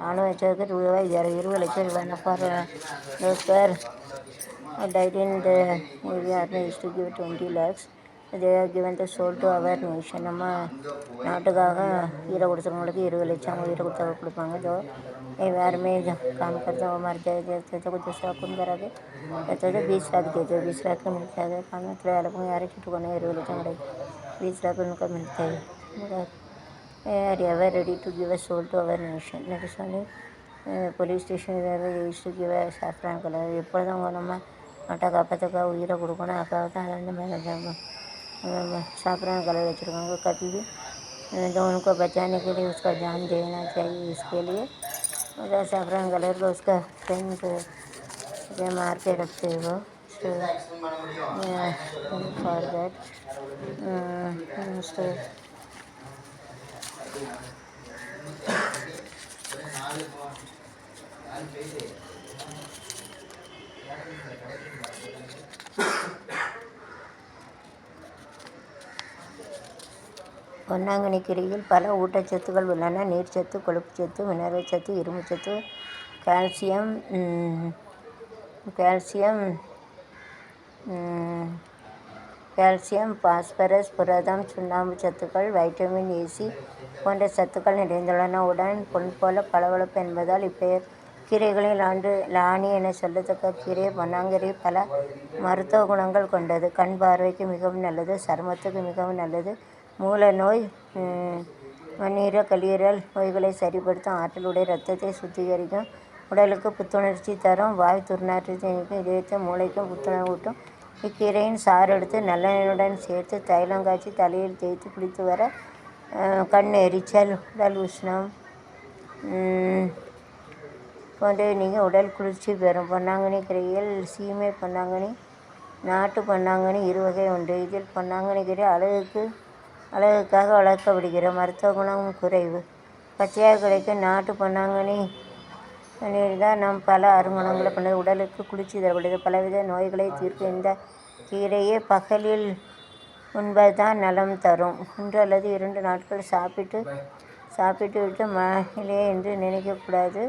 நானும் வச்சதுக்கு ரூபாய் 20 லட்சம் for those were died in the Navy Army used to give 20 lakhs. They have given the soul to our nation. நம்ம நாட்டுக்காக உயிரை கொடுத்தவங்களுக்கு 20 லட்சம் உயிரை கொடுப்பாங்க. जो AR में काम करता वो मर जाए तो कुछ दूसरा कौन करेगा तो 20 लाख देते 20 लाख का मिलता है काम मतलब वालों को यार चुटकोने 20 लட்சம் கிடையாது 20 लाख उनका मिलता है मगर they are ready to give a soul to our nation. That is only police station they used to give a saffron color. எப்பொழுதும் நம்ம நாட்டை காப்பாற்றுக்க உயிரை கொடுக்கணும் அதுக்காக தான் அதை வந்து saffron कलर வச்சுருக்காங்க कभी भी तो उनको बचाने के लिए उसका जान देना चाहिए इसके लिए मतलब saffron कलर को उसका फ्रेंड मार के रखते हो फॉर दैट பொன்னாங்கண்ணி கீரையில் பல ஊட்டச்சத்துக்கள் உள்ளன. நீர்ச்சத்து, கொழுப்புச்சத்து, மினரல் சத்து, இரும்புச்சத்து, கால்சியம், பாஸ்பரஸ், புரதம், சுண்ணாம்பு சத்துக்கள், வைட்டமின் AC போன்ற சத்துக்கள் நிறைந்துள்ளன. உடன் பொன் போல பளபளப்பு என்பதால் இப்பெயர். கீரைகளில் லாணி என சொல்லத்தக்க கீரை பொன்னாங்கண்ணி பல மருத்துவ குணங்கள் கொண்டது. கண் பார்வைக்கு மிகவும் நல்லது, சருமத்துக்கு மிகவும் நல்லது, மூல நோய், மண்ணீரல், கல்லீரல் நோய்களை சரிப்படுத்தும் ஆற்றலுடைய, இரத்தத்தை சுத்திகரிக்கும், உடலுக்கு புத்துணர்ச்சி தரும், வாய் துர்நாற்றத்தை நீக்கும், இதயத்தையும் மூளைக்கும் புத்துணர்வூட்டும். இக்கீரையின் சாறு எடுத்து நல்லெண்ணெயுடன் சேர்த்து தைலம் காய்ச்சி தலையில் தேய்த்து குளித்து வர கண் எரிச்சல், உடல் உஷ்ணம் போன்றவை நீங்க உடல் குளிர்ச்சி பெறும். பொன்னாங்கண்ணி கீரையில் சீமை பொன்னாங்கண்ணி, நாட்டு பொன்னாங்கண்ணி இருவகை உண்டு. இதில் பொன்னாங்கண்ணி கீரை அழகுக்காக வளர்க்கப்படுகிற மருத்துவ குணம் குறைவு. பச்சையாக கிடைக்கும் நாட்டு பொன்னாங்கண்ணி தான் நம் பல அருங்குணங்களை கொண்டது. உடலுக்கு குளிர்ச்சி தரக்கூடியது, பலவித நோய்களை தீர்க்கும். இந்த கீரையை பகலில் உண்பதுதான் நலம் தரும். 1 அல்லது 2 நாட்கள் சாப்பிட்டு விட்டு மகிழே என்று நினைக்கக்கூடாது.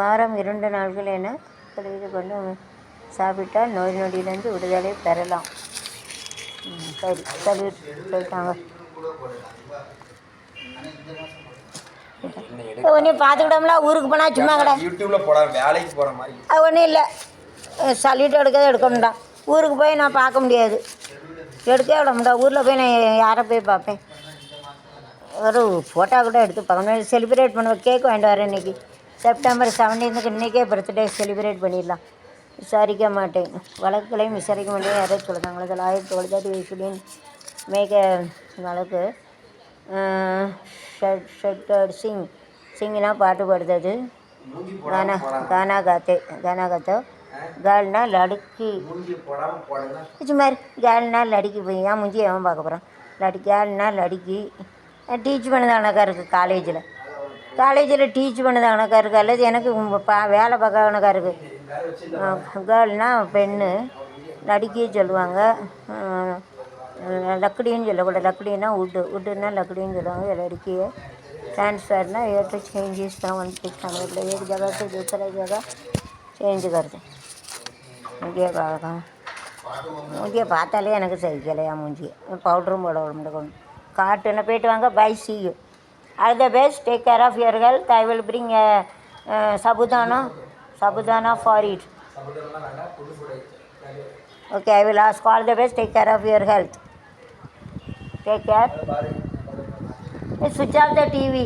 வாரம் 2 நாட்கள் என கழிவு கொண்டு சாப்பிட்டால் நோய் நொடியிலிருந்து விடுதலை பெறலாம். சரி சொல்லிட்டாங்க. ஒன்றும் பார்த்துக்கிட்டோம்ல, ஊருக்கு போனால் சும்மா கடை யூடியூப்ல போட வேலைக்கு போகிற மாதிரி அது ஒன்றும் இல்லை. சல்யூட் எடுக்க முடியும். ஊருக்கு போய் நான் பார்க்க முடியாது, எடுக்க விட முடியாது. ஊரில் போய் நான் யாரை போய் பார்ப்பேன்? ஒரு ஃபோட்டோ கூட எடுத்து பார்க்கணும். செலிப்ரேட் பண்ணுவேன். கேக் வாங்கிட்டு வரேன் இன்றைக்கி செப்டம்பர் 17க்கு. இன்றைக்கே பர்த்டே செலிப்ரேட் பண்ணிடலாம். விசாரிக்க மாட்டேன், வழக்குகளையும் விசாரிக்க மாட்டேன். யாரும் சொல்லுறாங்களோ அதில் 1930 மேக வழக்கு ஷட்டர் சிங்னா பாட்டு பாடுறது. गाना गाते गालना लड़की மாதிரி கேள்னா லடிக்கி போய் ஏன் முஞ்சி எவன் பார்க்க போகிறான்? கேள்னா லடிக்கி டீச் பண்ணது கணக்காக இருக்குது. காலேஜில் டீச் பண்ணது கணக்காக இருக்குது, அல்லது எனக்கு வேலை பார்க்க கணக்காக இருக்குது. கேர்ள்னா பெண்ணு, லடிக்கி சொல்லுவாங்க. லக்கடின்னு சொல்லக்கூடாது. லக்கடின்னா உட்டுன்னா லக்கடின்னு சொல்லுவாங்க. लड़की ट्रांसफरना ये तो चेंजेस का वन फिक्स मतलब एक जगह से दूसरा जगह चेंज कर दे. मुझे பார்த்தாலே எனக்கு சகிக்கலையா மூஞ்சி. பவுடரும் போட விட காட்டுன்னு போய்ட்டு வாங்க. Bye, see you, all the best, take care of your health. I will bring sabudana for it. Okay, I will ask all the best, take care of your health, take care. Switch off the TV.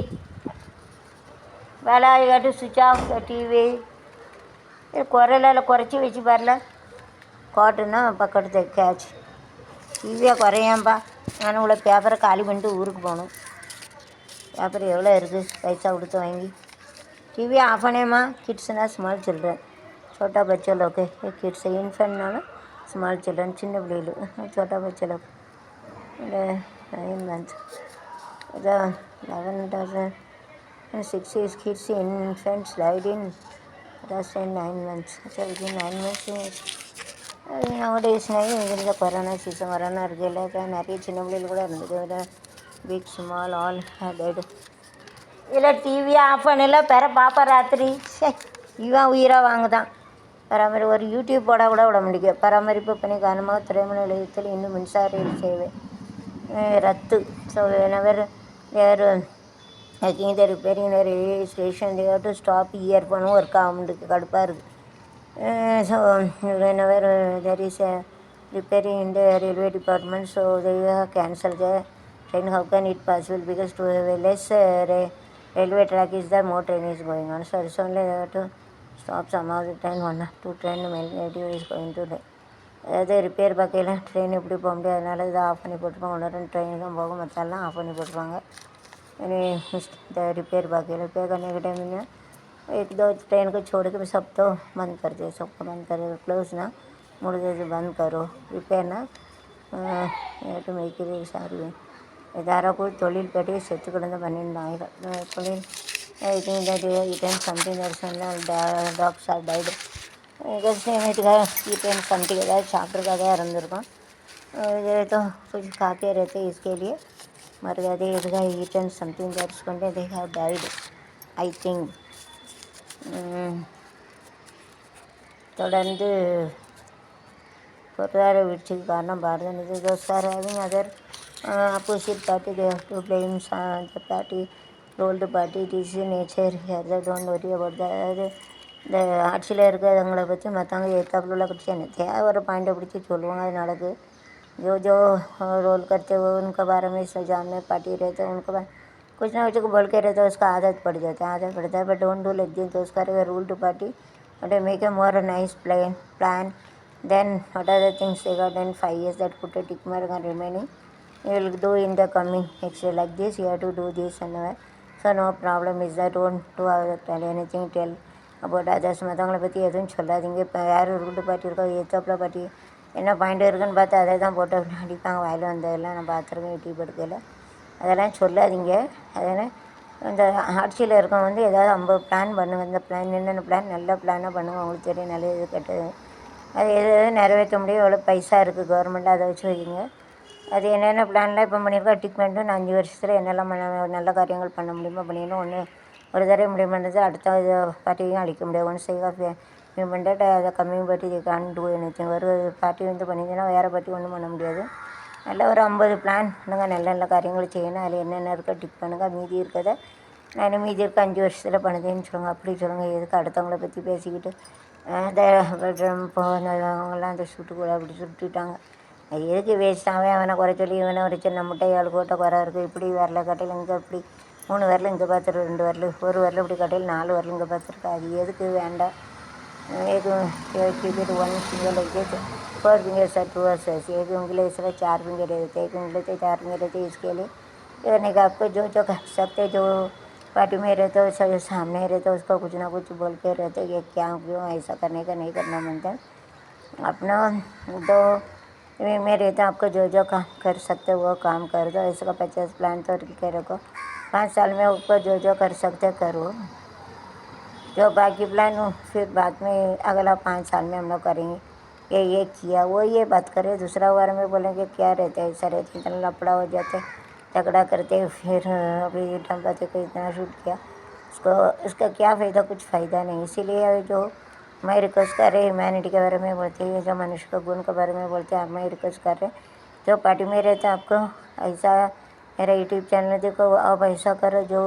Well, you got to switch off the TV. குரலில் குறைச்சி வச்சு பாரல. காட்டுன்னா பக்கத்து catch. டிவியை குறையாம்பா. நான் உள்ள பேப்பரை காலி பண்ணிட்டு ஊருக்கு போகணும். பேப்பர் எவ்வளோ இருக்குது பைசா கொடுத்து வாங்கி. டிவி ஆஃப் பண்ணேம்மா. கிட்ஸ்னா ஸ்மால் சில்ட்ரன், छोटा बच्चा लोग है. किड्स इन्फेंटனாலும் ஸ்மால் சில்ட்ரன் சின்ன பிள்ளைகள். छोटा बच्चा लोग 9 months. 11,006 kids infants died in just in 9 months. So within 9 months nowadays இந்த கொரோனா சீசன் கொரோனா இருக்குல்ல, நிறைய சின்ன பிள்ளைகள் கூட இருந்தது. Big small all dead. இல்லை டிவியை ஆஃப் பண்ணல பெற பாப்பா ராத்திரி சே இவன் உயிராக வாங்குதான் பராமரி ஒரு யூடியூப் போட கூட விட முடியும் பராமரிப்பு பணி காரணமாக துறைமுக நிலையத்தில் இன்னும் மின்சார ரயில் சேவை ரத்து so whenever they are making the repairing the railway station they have to stop இயர்ஃபோனும் ஒர்க் ஆக முடியுது கடுப்பாக இருக்குது so whenever there is a repairing in the railway department so they have cancelled the train how can it possible because to have a less railway track is there more train is going on so it's only they have to stop some of the train one or two train main is going to அதாவது repair பார்க்கையில் train எப்படி போக முடியாது அதனால இதை of பண்ணி போட்டுருப்பாங்க ஒன்று ரெண்டு ட்ரெயின் தான் போகும் மற்றெல்லாம் ஆஃப் பண்ணி போட்டுருப்பாங்க இந்த रिपेयर बाकी रिपेयर करने के टाइम में एक दो ट्रेन को छोड़ के सब तो बंद कर दो सबको बंद कर क्लोज ना मुड़ से बंद करो रिपेयर ना to make it சாரி ஏதாராக்கும் தொழில் பற்றி செத்து கிடந்து பண்ணியிருந்தாங்க தொழில் I think that it something dogs are tied இதுக்காக ईटेन समथिंग ஏதாவது சாப்பிட்றதுக்காக தான் இருந்திருக்கும் ये तो कुछ खाते रहते इसके लिए मर गए इसका ईटेन समथिंग दैट्स कंटे they have died I think தொடர்ந்து பொருளாதார வீழ்ச்சிக்கு காரணம் பாரத நிதி those are having other opposite party they have to blame the party old party it is nature here they don't worry about that இந்த ஆட்சியில் இருக்கிறவங்களை பற்றி மற்றவங்க ஏற்றாப்புல பற்றி என்னத்தையா ஒரு பாயிண்டை பிடிச்சி சொல்லுவாங்க அது நடக்குது जो रोल करते हुए उनके बारे में सजान में पार्टी रहते हैं उनको कुछ ना कुछ बोल के रहते हैं उसका आदत पड़ जाता है आदत पड़ता है but don't do like this those कर rule to party but make a more nice plan then what are the things they got in 5 years that put a tick mark on remaining you will do in the coming next year like this you have to do this and that so no problem is that don't do tell anything tell about others மற்றவங்கள பற்றி எதுவும் சொல்லாதீங்க இப்போ யார் ruled party இருக்கோ ஏத்தாப்புல party என்ன point இருக்குன்னு பார்த்து அதை தான் போட்டு அடிப்பாங்க வாயில் வந்ததெல்லாம் நான் பார்த்துருக்கேன் யூடியூப் எடுக்கல அதெல்லாம் சொல்லாதீங்க அதனால் இந்த ஆட்சியில் இருக்கவங்க வந்து ஏதாவது 50 பிளான் பண்ணுங்கள் இந்த பிளான் என்னென்ன பிளான் நல்ல பிளானாக பண்ணுங்கள் அவங்களுக்கு தெரியும் நல்ல இது கெட்டது அது எது எது நிறைவேற்ற முடியும் எவ்வளோ பைசா இருக்குது கவர்மெண்ட்டில் அதை வச்சு வைக்கிங்க அது என்னென்ன பிளான்லாம் இப்போ பண்ணியிருக்கா டிக் பண்ணிட்டு நான் 5 வருஷத்தில் என்னெல்லாம் நல்ல காரியங்கள் பண்ண முடியுமோ பண்ணிடணும் ஒன்று ஒரு தடவை முடிவு பண்ணுறது அடுத்த பார்ட்டியும் அழிக்க முடியாது ஒன்று செய்ய பண்ணிட்டு அதை கம்மிங் பார்ட்டி காண்டு எனக்கு ஒரு பார்ட்டி வந்து பண்ணிங்கன்னா வேறு பார்ட்டி ஒன்றும் பண்ண முடியாது நல்ல ஒரு 50 பிளான் பண்ணுங்கள் நல்ல நல்ல காரியங்கள் செய்யணும் அதில் என்னென்ன இருக்கோ டிக் பண்ணுங்கள் மீதி இருக்கிறத நான் மீதி இருக்க 5 வருஷத்தில் பண்ணுதேன்னு சொல்லுங்கள் அப்படி சொல்லுங்கள் எதுக்கு அடுத்தவங்கள பற்றி பேசிக்கிட்டு அதை போனவங்களாம் அந்த சுட்டுக்கூட அப்படி சுட்டுட்டாங்க எதுக்கு வேஸ்ட்டாகவே அவனை குறை சொல்லி இவனை ஒரு சின்ன முட்டையாள் கூட்ட குறை இருக்குது இப்படி வரல கட்டையில் இங்கே இப்படி 3 வரல இங்கே பார்த்துரு 2 வரல ஒரு வரல இப்படி கட்டையில் 4 வரல இங்கே பார்த்துருக்கா அது எதுக்கு வேண்டாம் एक वन फिंगर लगे थे 4 फिंगर्स है 2 वर्सेस एक उंगली इसलिए 4 फिंगर रहते एक उंगली से 4 फिंगर रहते इसके लिए कहने का आपको जो जो कर सकते जो पार्टी में रहते हो सब सामने रहते उसको कुछ ना कुछ बोल के रहते कि क्या क्यों ऐसा करने का नहीं करना बनता अपना तो में रहता आपको जो जो काम कर सकते वो काम कर दो इसका 50 प्लान तो के रखो 5 साल में ऊपर जो जो कर सकते करो जो बाकी प्लान हो फिर बाद में अगला 5 साल में हम लोग करेंगे ये किया वो ये बात करें दूसरा बारे में बोलेंगे क्या रहता है ऐसा रहता है इतना लफड़ा हो जाते झगड़ा करते फिर अभी दंपति को इतना शूट किया उसको उसका क्या फ़ायदा कुछ फ़ायदा नहीं इसीलिए जो मैं रिक्वेस्ट कर रही ह्यूमैनिटी के बारे में बोलते हैं जो मनुष्य के गुण के बारे में बोलते हैं मैं रिक्वेस्ट कर रहे जो पार्टी में रहते हैं आपको ऐसा मेरा यूट्यूब चैनल देखो अब ऐसा करो जो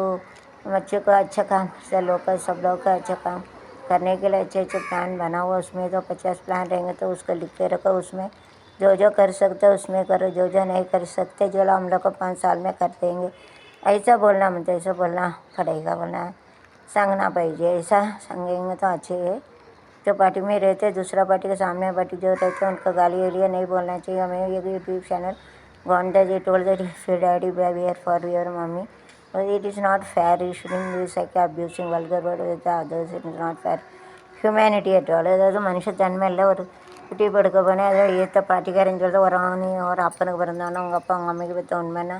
बच्चे को अच्छा काम लोग सब लोग का अच्छा काम करने के लिए अच्छे अच्छे प्लान बनाओ उसमें तो 50 प्लान रहेंगे तो उसको लिख के रखो उसमें जो जो कर सकते उसमें करो जो जो नहीं कर सकते जो हम लोग को 5 साल में कर देंगे ऐसा बोलना मतलब ऐसा बोलना पड़ेगा बोलना संगना पाइए ऐसा संगेंगे तो अच्छे है जो पार्टी में रहते दूसरा पार्टी के सामने पार्टी जो रहते हैं उनको गाली वालियाँ नहीं बोलना चाहिए हमें ये YouTube channel Gonda ji told that if your daddy behaviour for your mummy it is not fair you shouldn't be like abusing vulgar word with the others it is not fair humanity at all அதாவது மனுஷ தன்மை இல்லை ஒரு குட்டி படுக்க போனேன் அதை ஏற்ற பாட்டிக்காரன்னு சொல்லிட்டு ஒரு ஆணி ஒரு அப்பனுக்கு பிறந்தானோ அவங்க அப்பா அவங்க அம்மைக்கு பற்ற உண்மைன்னா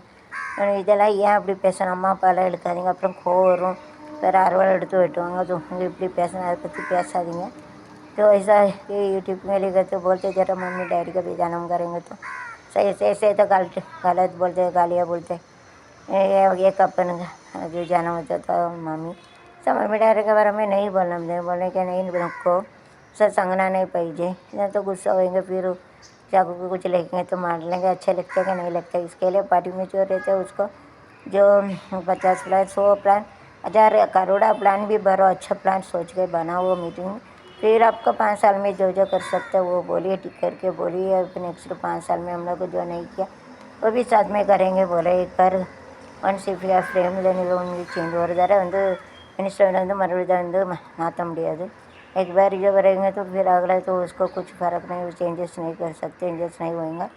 இதெல்லாம் ஏன் அப்படி பேசணும் அம்மா அப்பாலாம் எடுக்காதீங்க அப்புறம் கோவம் வரும் வேறு அறுவலை எடுத்து வெட்டுவாங்க அது உங்கள் இப்படி பேசணும் அதை பற்றி பேசாதீங்க तो ऐसा यूट्यूब में लिखे तो बोलते जरा मम्मी डैडी का भी जन्म करेंगे तो सही से तो गलत बोलते गालियाँ बोलते एक अपन जो जाना होता था मम्मी समझ में डायरेक्ट बारे में नहीं बोलना मुझे बोलने के नहीं रुको सर संगना नहीं पाइजे या तो गुस्सा होएंगे फिर चाकू को कुछ लेंगे तो मार लेंगे अच्छा लगता है कि नहीं लगता इसके लिए पार्टी में जो रहते हैं उसको जो 50 प्लान 100 प्लान 1000 करोड़ा प्लान भी भरो अच्छा प्लान सोच के बनाओ मीटिंग फिर आपको 5 साल में जो कर सकते हो वो बोलिए टिक करके बोलिए नेक्स्ट 5 साल में हम लोग को जो नहीं किया वो भी साथ में करेंगे बोले एक बार ஒன்ஸ் இஃப் யூ ஃப்ரேமில் நீங்கள் உங்களுக்கு சேஞ்ச் ஒரு தடவை வந்து மினிஸ்टर வந்து மறுபடியும் வந்து மாற்ற முடியாது एक बार जो करेंगे तो फिर अगला तो उसको कुछ फ़र्क नहीं चेंजेस नहीं कर सकते चेंजेस नहीं होएगा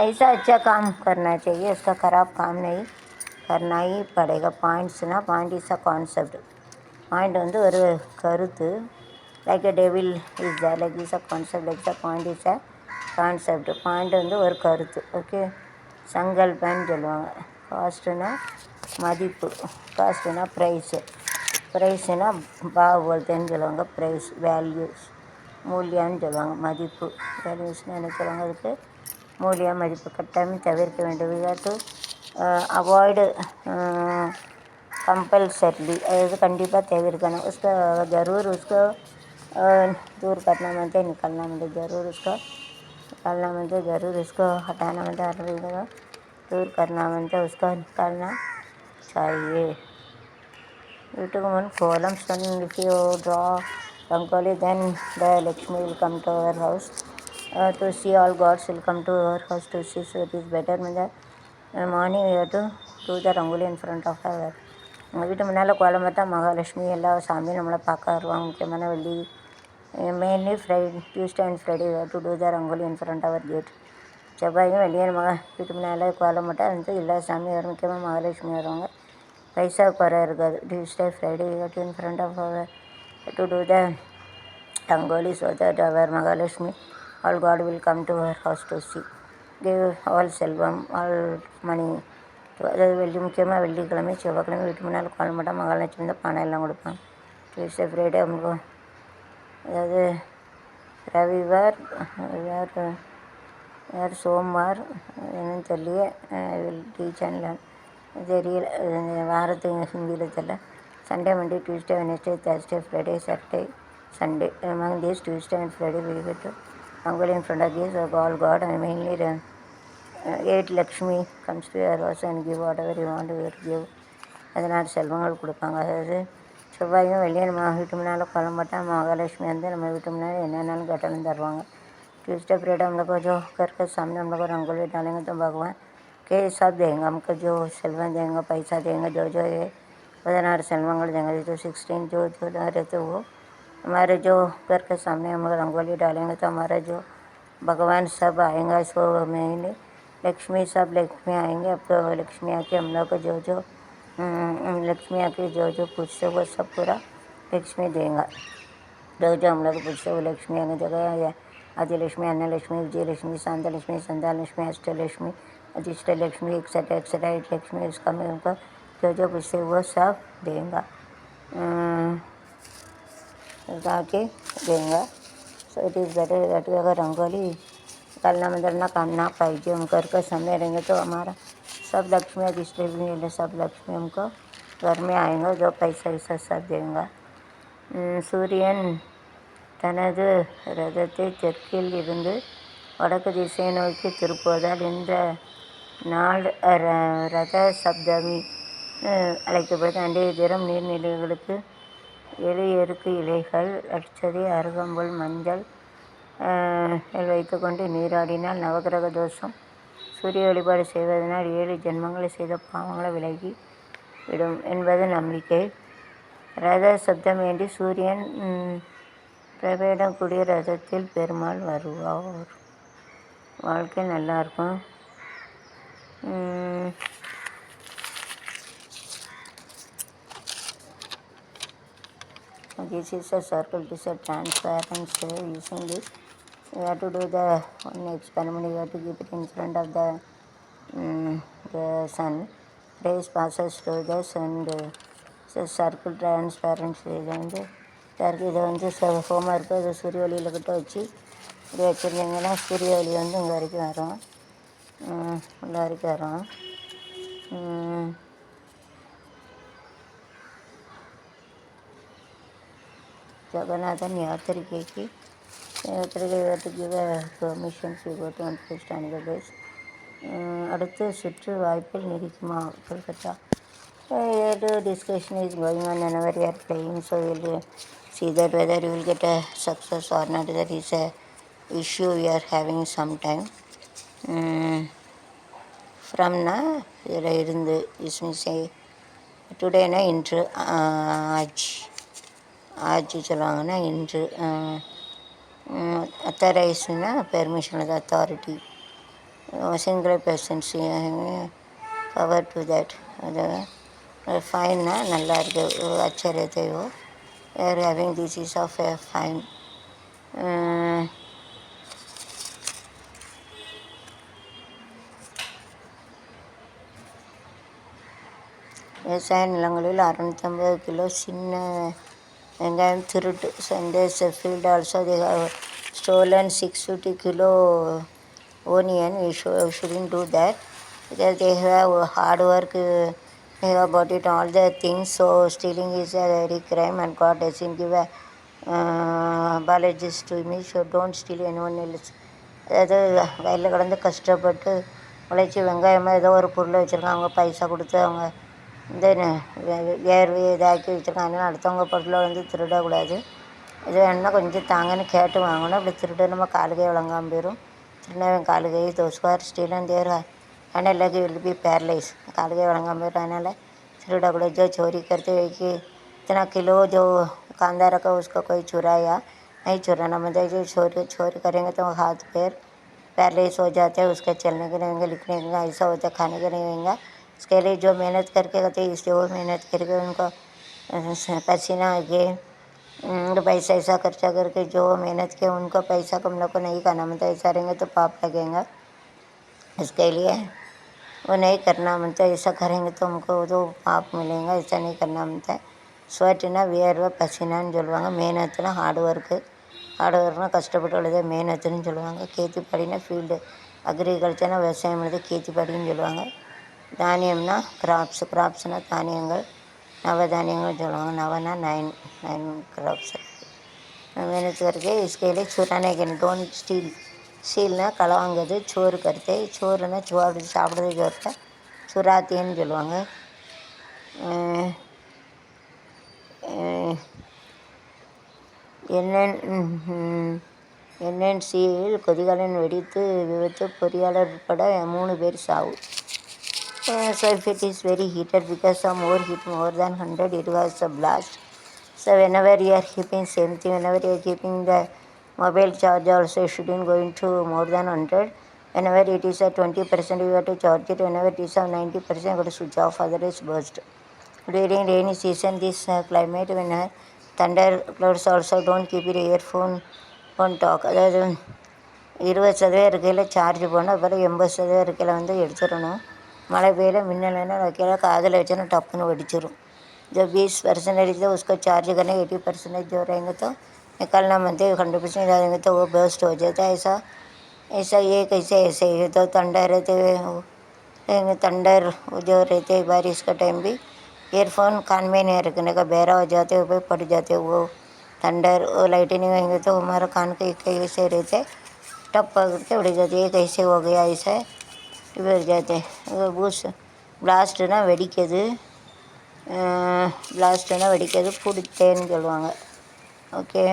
ऐसा अच्छा काम करना चाहिए उसका ख़राब काम नहीं करना ही पड़ेगा பாயிண்ட்ஸ்னா point is a concept point வந்து ஒரு கருத்து like a devil is the like is a concept like the point is a concept point வந்து ஒரு கருத்து ஓகே சங்கல்பன்னு சொல்லுவாங்க காஸ்ட்டுனா மதிப்பு காஸ்ட்டுனா ப்ரைஸு ப்ரைஸுனா பாவ் போல்தேன்னு சொல்லுவாங்க ப்ரைஸ் வேல்யூஸ் மூல்யான்னு சொல்லுவாங்க மதிப்பு வேல்யூஸ்னால் என்ன சொல்லுவாங்க அதுக்கு மூல்யா மதிப்பு கட்டாயம் தவிர்க்க வேண்டும் விகாட்டு அவாய்டு कंपल्सरली अगर कंडीपा तैयार उसका ज़रूर उसको दूर करना मानते निकलना मानते ज़रूर उसको निकालना मानते ज़रूर उसको हटाना मानते हर दूर करना मानते उसको निकालना चाहिए beautiful one columns and if you draw rangoli then the Lakshmi will come to our house to see all gods will come to our house to see so it is better in the morning we have to do the rangoli in front of our எங்கள் வீட்டு முன்னால் கோலம் பார்த்தா மகாலட்சுமி எல்லா சாமியும் நம்மளை பார்க்க வருவாங்க முக்கியமான வெள்ளி mainly Tuesday and Friday to do the rangoli in front our gate செவ்வாயும் வெள்ளியும் வீட்டு முன்னால் கோலம் போட்டால் வந்து எல்லா சாமியும் வரும் முக்கியமாக மகாலட்சுமி வருவாங்க பைசா குறை இருக்காது Tuesday Friday to in front of our to do the rangoli so that our Mahalakshmi all god will come to our house to see give all செல்வம் ஆல் மணி அதாவது முக்கியமாக வெள்ளிக்கிழமை செவ்வாய்க்கிழமை வீட்டு முன்னால் கோலம் போட்டால் மகாலட்சுமி தான் பணம் எல்லாம் கொடுப்பாங்க டியூஸ்டே ஃப்ரைடே அவங்க அதாவது ரவிவார் யார் சோம்வார் என்னன்னு தெரியல டீச்சர்ல தெரியல வாரத்துக்கு ஹிந்தியில் தெரியல Sunday Monday Tuesday Wednesday Thursday Friday Saturday Sunday among these Tuesday and Friday we get to Rangoli in front of this all God and mainly 8 Lakshmi comes to your house and give whatever you want to give அதனால் செல்வங்கள் கொடுப்பாங்க அதாவது செவ்வாயும் வெள்ளியும் நம்ம வீட்டு முன்னால் கோலம் போட்டால் மகாலட்சுமி வந்து நம்ம வீட்டு முன்னால் என்னென்னாலும் கேட்டாலும் தருவாங்க ट्यूसडे फ्राइडे हम लोग को जो घर के सामने हम लोग को रंगोली डालेंगे तो भगवान के सब देंगे हमको जो सेल्वन देंगे पैसा देंगे जो ये 16 सेल्वंगल देंगे जो 16 जो रहते वो हमारे जो घर के सामने हम लोग रंगोली डालेंगे तो हमारा जो भगवान सब आएंगे इसको मेनली लक्ष्मी सब लक्ष्मी आएंगे अब तो लक्ष्मी आके हम लोग को जो लक्ष्मी आके जो पूछते वो सब पूरा लक्ष्मी देंगे जो हम लोग पूछते वो लक्ष्मी आने जगह आदिलक्ष्मी अन्नलक्ष्मी विजयलक्ष्मी शांतलक्ष्मी संध्यालक्ष्मी अष्टलक्ष्मी अधिष्टलक्ष्मी एक्सेट्रा 8 लक्ष्मी उसका मैं उनको जो पूछते वो सब देंगे ताकि देंगे so it is better that अगर रंगोली निकालना मतलब करना पाइजे हम घर का समय रहेंगे तो हमारा सब लक्ष्मी अधिष्टलक्ष्मी सब लक्ष्मी हमको घर में आएंगे जो पैसा वैसा सब देंगे சூரியன் தனது ரதத்தை தெற்கில் இருந்து வடக்கு திசையை நோக்கி திருப்புவதால் இந்த நாள் ரத சப்தமி அழைக்கப்படுது அன்றைய தினம் நீர்நிலைகளுக்கு 7 எருக்கு இலைகள் அட்சதை அருகம்புல் மஞ்சள் வைத்துக்கொண்டு நீராடினால் நவகிரக தோஷம் சூரிய வழிபாடு செய்வதனால் 7 ஜென்மங்களை செய்த பாவங்களை விலகி விடும் என்பது நம்பிக்கை ரத சப்தம் வேண்டி சூரியன் பிரபேடக்கூடிய ரதத்தில் பெருமாள் வருவார் வாழ்க்கை நல்லாயிருக்கும் This is a circle, this is a transparent using this. You have to do the one experiment, you have to keep it in front of the sun. Rays passes through this and it's a circle transparent வந்து இதை வந்து ஹோமாக இருக்குது அதை சூரிய ஒளியில் கிட்ட வச்சு இப்படி வச்சுருந்தீங்கன்னா சூரிய ஒளி வந்து இங்கே வரைக்கும் வரும் உள்ள வரைக்கும் வரும் Jagannathan ಯಾತ್ರಿಕೆಗೆ give a permission to go to understand the base. அடுத்து சுற்று வாய்ப்பில் நீடிக்குமா Calcutta. The discussion is going on whenever you are playing, so we will see that whether you will get a success or not. That is a issue we are having sometime. From na இதில் இருந்து இஸ்மிசை டுடேனா இன்று ஆட்சி சொல்லுவாங்கன்னா இன்று அத்தாரைஸ்னா permission அது authority single persons power to that அது ஃபைன்னா நல்லா இருக்குது ஆச்சரியத்தையோ or having this is of a fine. விவசாய நிலங்களில் 650 கிலோ சின்ன வெங்காயம் திருட்டு. In this field also they have stolen 650 kilo onion. We shouldn't do that because they have hard work. They have bought it all the things. So stealing is a very crime and God doesn't give a apologies to me. So don't steal anyone else. அதாவது வயலில் கடந்து கஷ்டப்பட்டு உழைச்சி வெங்காயமாக ஏதோ ஒரு பொருளை வச்சுருக்காங்க. அவங்க பைசா கொடுத்து அவங்க இந்த வேர்வை இதாக்கி வச்சுருக்காங்க. அடுத்தவங்க பொருளை வந்து திருடக்கூடாது. இது வேணுன்னா கொஞ்சம் தாங்கன்னு கேட்டு வாங்கணும். அப்படி திருட நம்ம காலுகை விளங்காமல் போயிடும். திருநவன் காலுகை தோஸ்கார் ஸ்டீலன் தேர் ஆனால் எல்லாருக்கும் வில் பி பேரலைஸ். காலுகை விளங்காமல் போயிடும். அதனால் திருடக்கூடாது. जो चोरी करते हुए कि इतना किलो जो कांदा रखा उसका कोई चुराया नहीं चुराना. मतलब जो चोरी करेंगे तो हाथ पैर पैरलाइज हो जाते हैं. उसका चलने के नहीं होंगे, लिखने का ऐसा होता है, खाने के नहीं होंगे. इसके लिए जो मेहनत करके करते इसलिए वो मेहनत करके उनको पसीना आके पैसा ऐसा खर्चा करके जो मेहनत किया उनको पैसा कम लोग को नहीं खाना मतलब ऐसा रहेंगे तो पाप लगेगा. इसके लिए वो नहीं करना मतलब ऐसा करेंगे तो हमको तो पाप मिलेगा. ऐसा नहीं करना मतलब ஸ்வெட்னா வியர்வை பசினான்னு சொல்லுவாங்க. மேனத்துனா ஹார்ட் ஒர்க்னா கஷ்டப்பட்டு உள்ளது மேனத்துன்னு சொல்லுவாங்க. கேத்திப்பாடினா ஃபீல்டு அக்ரிகல்ச்சர்னா விவசாயம் உள்ளது கேத்திப்பாடின்னு சொல்லுவாங்க. தானியம்னா கிராப்ஸ்னால் தானியங்கள் நவதானியங்கள் சொல்லுவாங்க. நவனா 9 கிராப்ஸ். मेहनत करके इसके लिए चुराने के डोंट ஸ்டீல்னா களவாங்கிறது. சோறு கருத்து சோறுனா சாப்பிட்றது சோறுல சுராத்தின்னு சொல்லுவாங்க. என்என்சியில் கொதிகலன் வெடித்து விபத்து பொறியாளர் உட்பட 3 பேர் சாவு. So if it is very heated because of more heat more than 100 it was a blast. So whenever you are keeping same thing, whenever you are keeping the mobile charge also shouldn't go into more than 100. Whenever it is at 20% you have to charge it. Whenever it is at 90% you have to switch off, otherwise burst. During rainy season this climate when thunder clouds also don't keep your earphone on talk. அதாவது 20% இருக்கையில் charge போடணும். அப்புறம் 80% இருக்கையில் வந்து எடுத்துடணும். மழை பெய்யல மின்னலைன்னா வைக்கல காதில் வச்சோன்னா टपन வெடிச்சிடும். जो 20% है उसको चार्ज करने 80% जो रहेंगे तो निकलना मनते 100% रहेंगे तो वो बर्स्ट हो जाता है. ऐसा ये कैसे ऐसे ही तो ठंडा रहते हुए ठंडर जो रहते बारिश का टाइम भी ईयरफोन कान में नहीं रखने का बहरा हो जाते हुए पड़ जाते. वो ठंडर लाइटनिंग होंगे तो हमारा कान के कैसे रहते टप पकड़ के उड़ जाते. ये कैसे हो गया ऐसा बढ़ जाते. बूस பிளாஸ்ட்னா வெடிக்கிறது. பிளாஸ்ட்னா வெடிக்கிறது பிடித்தேன்னு சொல்லுவாங்க. ஓகே.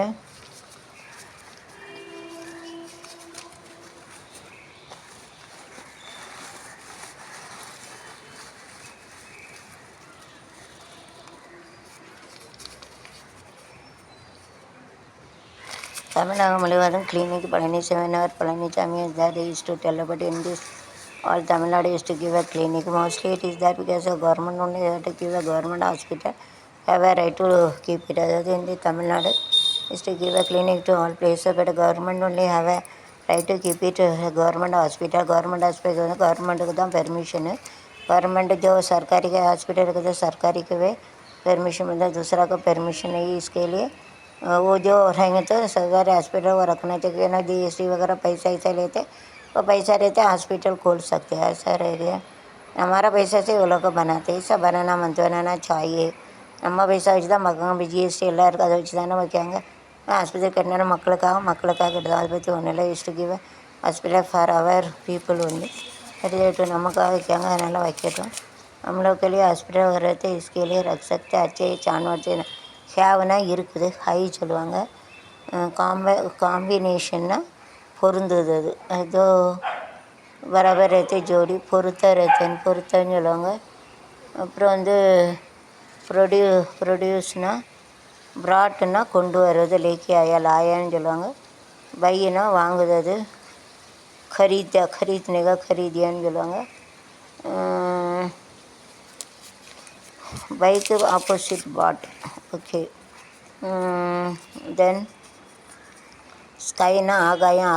தமிழகம் முழுவதும் clinic Palaniswami is that he used to tell about in this all Tamil Nadu used to give a clinic. Mostly it is that because the government only have to give a government hospital have a right to keep it. அதாவது in the Tamil Nadu used to give a clinic to all places but government only have a right to keep it government hospital. government hospital வந்து கவர்மெண்ட்டுக்கு தான் permission. Government जो सरकारी के hospital के सरकारी के वे परमिशन मिलता है. दूसरा को परमिशन नहीं. इसके लिए वो जो रहेंगे तो सरकारी हॉस्पिटल वो रखना चाहिए ना. GST वगैरह पैसा ऐसा लेते वो पैसा रहते हॉस्पिटल खोल सकते हैं. ऐसा रह गया हमारा पैसा से वो लोग को बनाते हैं, सब बनाना मंत बनाना चाहिए. நம்ம பைசா வச்சு தான் மக்கள் ஜிஎஸ்டி எல்லாம் இருக்குது, அதை வச்சு தானே வைக்காங்க. ஆஸ்பத்திரி கட்டினா மக்களுக்காக கட்டுதான். அதை பற்றி ஒன்றும் இல்லை. Use to give hospital for our people only. கட்டிட்டு நமக்காக வைக்காங்க, அதனால் வைக்கட்டும். हम लोग के लिए हॉस्पिटल हो रहे थे, इसके लिए रख सकते. अच्छे जानवर से ஹேவ்னா இருக்குது, ஹை சொல்லுவாங்க. காம்பினேஷன்னா பொருந்தது, அது ஏதோ பராபர் ரேத்தே ஜோடி, பொருத்தன்னு சொல்லுவாங்க. அப்புறம் வந்து ப்ரொடியூஸ்னால் ப்ராட்னா கொண்டு வர்றது, லேக்கி ஆயா லாயான்னு சொல்லுவாங்க. பையனா வாங்குறது, खरीदनेगा खरीदियाன்னு சொல்லுவாங்க. பைக்கு ஆப்போசிட் பாட். ஓகே. தென் ஸ்கைனா ஆகாயம்,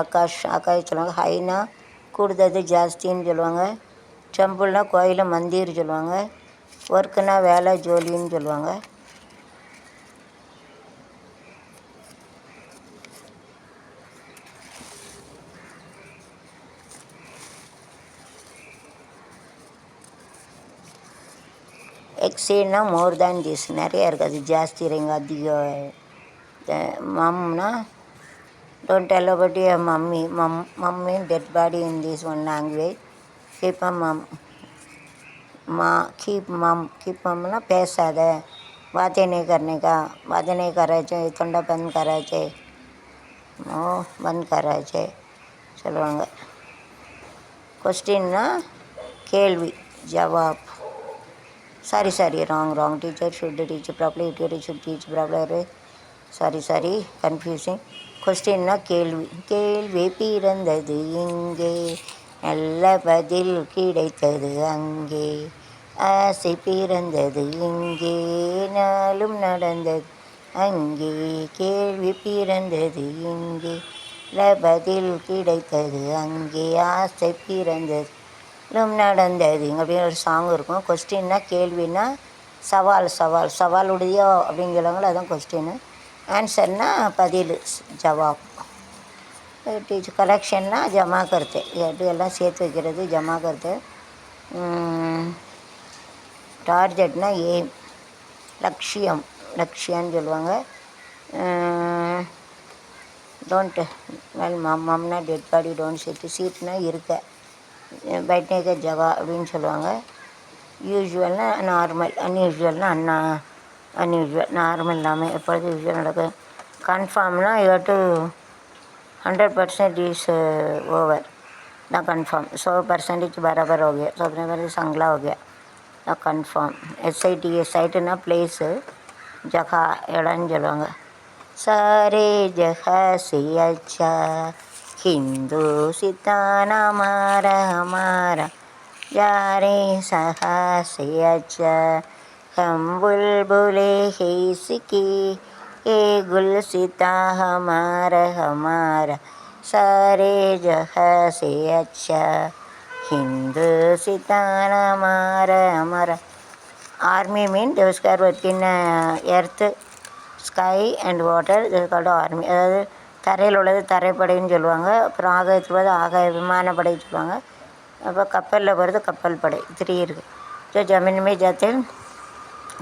ஆகாயம் சொல்லுவாங்க. ஹைனா கூடுதது, ஜாஸ்தின்னு சொல்லுவாங்க. டெம்பிள்னா கோயில், மந்திர் சொல்லுவாங்க. ஒர்க்குனா வேலை, ஜோலின்னு சொல்லுவாங்க. எக்ஸேட்னா மோர் தேன் திஸ், நிறையா இருக்குது, அது ஜாஸ்தி இருங்க, அதிகம். மம்னா don't tell about your mummy. Mummy dead body in this one language. Keep mum keep मम्ना பேசாத. बातें नहीं करने का, बातें नहीं कर रहे थे, தொண்டை बंद कर रहे थे, बंद कर रहे थे சொல்லுவாங்க. கொஸ்டின்னா கேள்வி, ஜவாப். Sorry wrong. Teacher should teach properly, teacher should teach properly. Sorry confusing. கொஸ்டின்னா கேள்வி பிறந்தது இங்கே, நல்ல பதில் கிடைத்தது அங்கே. ஆசை பிறந்தது இங்கே, நாளும் நடந்தது அங்கே. கேள்வி பிறந்தது இங்கே, நல்ல பதில் கிடைத்தது அங்கே. ஆசை பிறந்தது நடந்தது அப்படின்னு ஒரு சாங் இருக்கும். கொஸ்டின்னா கேள்வின்னா சவாலுடையோ அப்படின்னு சொல்லுவாங்களோ, அதுதான் கொஸ்டின்னு. ஆன்சர்னா பதில், ஜவாப். டீச்சர் கலெக்ஷன்னா ஜமா கருத்து, எல்லாம் சேர்த்து வைக்கிறது, ஜமா கருத்து. டார்கெட்னா எய்ம், லட்சியம்னு சொல்லுவாங்க. டோன்ட் மம்னா டெட் பாடி, டோன்ட் சீட்னா இருக்க, बैठने जगह அப்படின்னு சொல்லுவாங்க. யூஸ்வல்னா நார்மல், அன்யூஸ்வல்னா அன்யூஸ்வல். நார்மல் இல்லாமல் எப்பொழுதும் யூஸ்வல் நடக்கும். கன்ஃபார்ம்னா you have to 100% is over ना कन्फर्म. 100% बराबर हो गया, 100% संगला हो गया ना कन्फर्म. SIT साइटना प्लेस, जगह, இடம்னு சொல்லுவாங்க. सारे जगह से अच्छा हिंदुस्तान हमारा यारे सहा से अच्छा. हम बुलबुले हैं इसकी, ये गुलसिता हमारा सारे जहाँ से अच्छा. हिंदुस्तान हमारा. Army means those who are working earth, sky and water, this is called army. அதாவது தரையில் உள்ளது தரைப்படைன்னு சொல்லுவாங்க. அப்புறம் ஆகாயத்தில் உள்ளது ஆகாய விமானப்படை சொல்லுவாங்க. அப்போ கப்பலில் போகிறது கப்பல் படை. 3 இருக்குது. जो ज़मीन में जाते हैं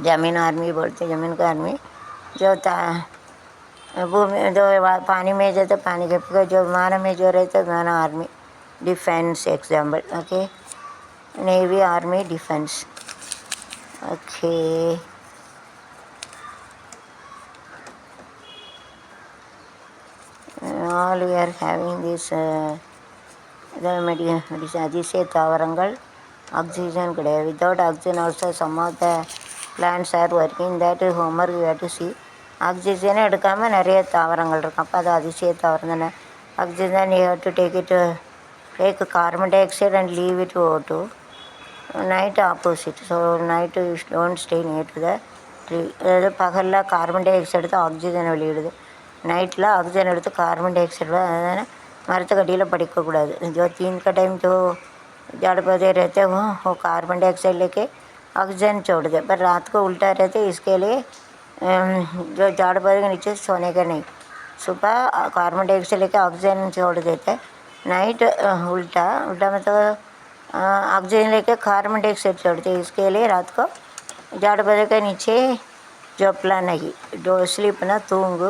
ज़मीन आर्मी बोलते हैं. ज़मीन का आर्मी. जो भूमि, जो पानी में जाते पानी के, जो विमान में जो रहते विमान army. Defence example. Okay. Navy, army, defence. Okay. all we are having this அதிசய தாவரங்கள். ஆக்சிஜன் கிடையாது. Without oxygen also some of the plants are working. That homework you have to see. ஆக்சிஜனே எடுக்காமல் நிறைய தாவரங்கள் இருக்கும். அப்போ அது அதிசய தாவரம் தானே. Oxygen you have to take carbon dioxide and leave it O2. Night opposite. So night don't stay near to the tree. அதாவது பகலில் கார்பன் டை ஆக்சைடு எடுத்து ஆக்சிஜனை வெளியிடுது, नाइट ऑक्सीजन एड़े कार्बन डाइऑक्साइड मरत कटियल पड़कूடாது. जो 3 का टाइम जो झाड़ पौधे रहते हैं वो कार्बन डाइऑक्साइड लेके ऑक्सीजन छोड़ दे, पर रात को उल्टा रहते. इसके लिए जो झाड़ पौधे के नीचे सोने का नहीं, सुबह कार्बन डाइऑक्साइड लेके ऑक्सीजन छोड़ देते. नाइट उल्टा मतलब ऑक्सीजन लेके कार्बन डाइऑक्साइड छोड़ते हैं, इसके लिए रात को झाड़ू बदल के नीचे ஜோப்லாம் நகி ஸ்லீப்னா தூங்கு,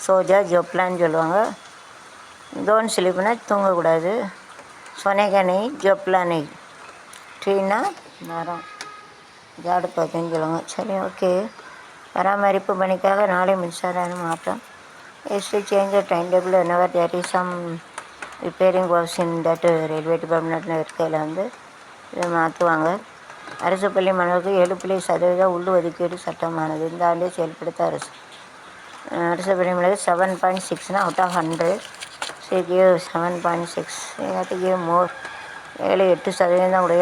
சோஜா ஜோப்லான்னு சொல்லுவாங்க. டோன்ட் ஸ்லீப்னா தூங்கக்கூடாது. சொனேகா நெய் ஜோப்லா நெய், ட்ரீனா மரம், ஜாடு பார்த்தேன்னு சொல்லுவாங்க. சரி, ஓகே. பராமரிப்பு பணிக்காக நாளை மின்சார மாற்றம். எஸ்டி சேஞ்ச் டைம் டேபிள் என்னவர் there is some repairing works in that railway டிபார்ட்மெண்ட்னு இருக்கையில் வந்து இதை மாற்றுவாங்க. அரசு பள்ளி மாணவர்களுக்கு 7% உள் ஒதுக்கீடு சட்டமானது இந்த ஆண்டே செயல்படுத்த அரசு பள்ளி மாணவர்கள் 7.6 out of 100. So give 7.6. Had to give more. 7% கூட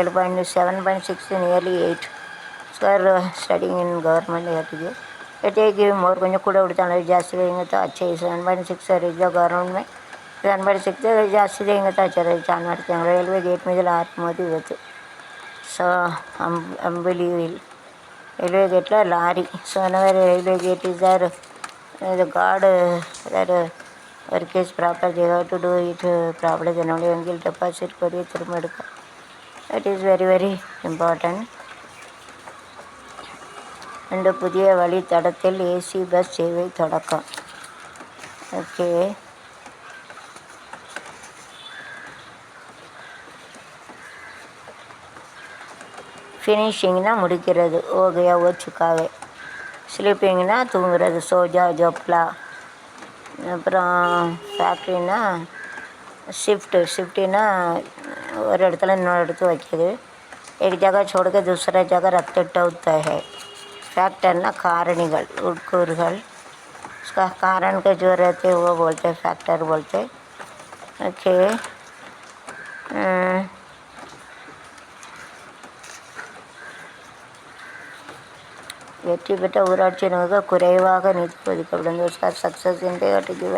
7.6 nearly 8. Square studying in government had to give. Had give more, கொஞ்சம் கூட கொடுத்தாங்க. ಜಾಸ್ತಿ देंगे तो अच्छे. 7.6 रीच गवर्नमेंट में 7.6 ಜಾಸ್ತಿ देंगे तो अच्छा रहे. ಚಾಲು ಮಾಡ್ತಾರೆ. ರೈಲ್ವೆ ಗೇಟ್ ಮೇಲೆ 6 ಮೋದಿ ಇವತ್ತು. ಸೊ ಅಂಬಲಿವಿಲ್ ರೈಲ್ವೆ ಗೇಟ್ಲ ಲಾರಿ. ಸೊ ನವರ್ railway gate is there the guard that work is proper, they have to do it properly. Then only will deposit kori thirumma edukka. That is very very important. And புதிய வழித்தடத்தில் AC bus சேவை தொடக்கம். Okay. ஃபினிஷிங்னா முடிக்கிறது. ஓகையா ஓ சுக்காவே. ஸ்லீப்பிங்னா தூங்குறது. சோஜா ஜோப்லா. அப்புறம் ஃபேக்ட்ரினா ஷிஃப்ட்டுனா ஒரு இடத்துல இன்னொரு இடத்து வைக்கிது. एक जगह छोड़ के दूसरा जगह रखते होता है. फैक्टरना कारणिகள், உட்கூறுகள். उसका कारण के जो रहते वो बोलते फैक्टर बोलते. ओके. வெற்றி பெற்ற ஊராட்சியினருக்கு குறைவாக நிதி ஒதுக்கப்படும். उसका success in they have to give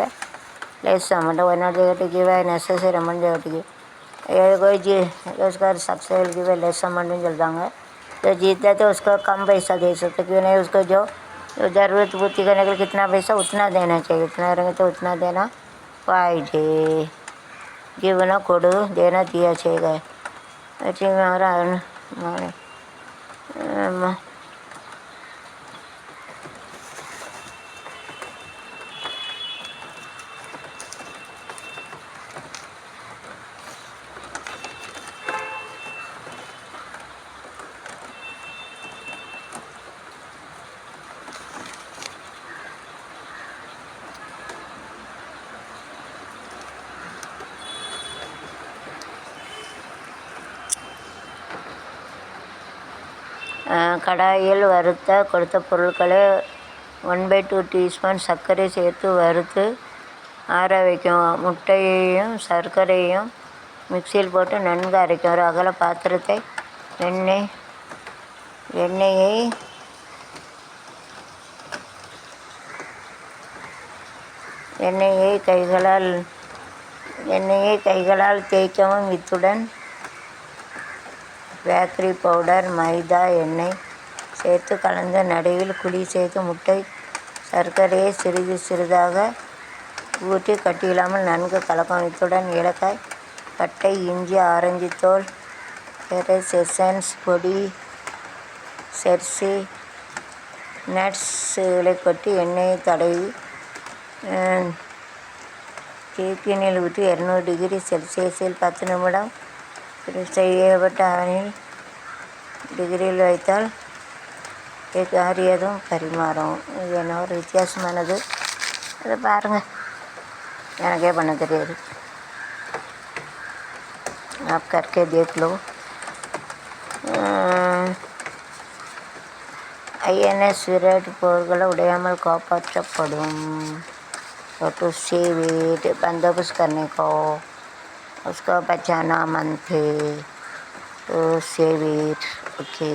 less amount. Why not they have to give necessary amount they have to give. कोई जी उसका success will give less amount नहीं चलतांगा. तो जीतता तो उसको कम पैसा दे सकते. क्यों नहीं, उसको जो ज़रूरत पूर्ति करने के लिए कितना पैसा उतना देना चाहिए. उतना रहेंगे तो उतना देना पाहिजे. गिवना कोडू देना दिया चाहिए. अच्छी हमारा கடாயில் வறுத்த கொடுத்த பொருட்களை 1/2 டீஸ்பூன் சர்க்கரை சேர்த்து வறுத்து ஆற வைக்கும். முட்டையையும் சர்க்கரையும் மிக்சியில் போட்டு நன்கு அரைக்கும். ஒரு அகல பாத்திரத்தை எண்ணெயை கைகளால் தேய்க்கவும். இத்துடன் பேக்கரி பவுடர், மைதா, எண்ணெய் சேர்த்து கலந்து நடுவில் குழி செய்து முட்டை சர்க்கரையை சிறிது சிறிதாக ஊற்றி கட்டியில்லாமல் நன்கு கலக்கும். இத்துடன் ஏலக்காய், பட்டை, இஞ்சி, ஆரஞ்சு தோல், எசன்ஸ் பொடி, செர்சி நட்ஸ்களை கொட்டி எண்ணெயை தடவி கேக்கினில் ஊற்றி 200 டிகிரி செல்சியஸில் 10 நிமிடம் செய்யப்பட்ட அவனில் டிகிரியில் வைத்தால் கேக் ஆறியதும் பரிமாறும். இது என்ன ஒரு வித்தியாசமானது. அதை பாருங்கள், எனக்கே பண்ண தெரியாது. आप करके देख लो. ஐஎன்எஸ் விராட் போர்களை உடையாமல் காப்பாற்றப்படும். to save it, बंदोबस्त करने को, उसको बचाना मन थे, to save it. ओके.